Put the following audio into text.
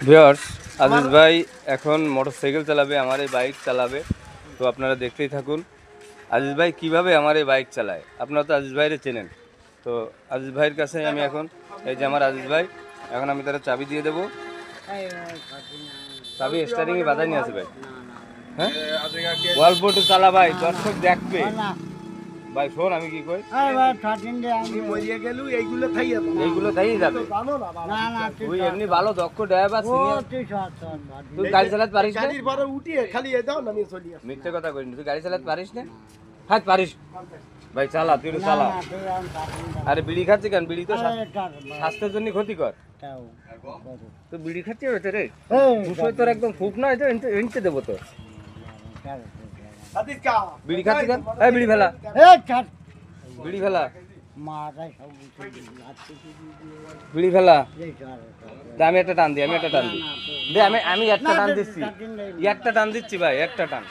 Viewers, Aziz ভাই এখন motorcycle চালাবে, আমার এই বাইক চালাবে। তো আপনারা দেখতেই থাকুন আজিজ ভাই কিভাবে আমার এই বাইক চালায়। আপনারা তো আজিজ ভাইরে চেনেন। তো আজিজ ভাইয়ের কাছে আমি এখন, এই যে আমার আজিজ ভাই, এখন আমি তারা চাবি দিয়ে দেবো। চাবি স্টারিংয়ে বাধাই নিয়ে আছে ভাই। হ্যাঁ, ওয়ালবোর্ডে চালা ভাই, দর্শক দেখবে ভাই। শোন আমি কি কই, এইগুলো থাইয়ে যাবে। তুই এমনি ভালো দক্ষ ড্রাইভার, তুই গাড়ি চালাতে পারিস না? মিথ্যে কথা কইনি, তুই গাড়ি চালাতে পারিস না? হ্যাঁ পারিস ভাই, চালা, তুই একটু চালা। আরে বিড়ি খাচ্ছি কেন? বিড়ি তো স্বাস্থ্যের জন্য ক্ষতিকর। তো বিড়ি খাচ্ছি হয়েছে রে, তোর একদম ফুক না হয়তো এনতে দেবো তো। বিড়ি খাচ্ছি কেন? এই বিড়ি ফেলা, বিড়ি ফেলা, বিড়ি ফেলা। আমি একটা টান দিই, আমি একটা টান দিই, আমি একটা টান দিচ্ছি, একটা টান দিচ্ছি ভাই, একটা টান।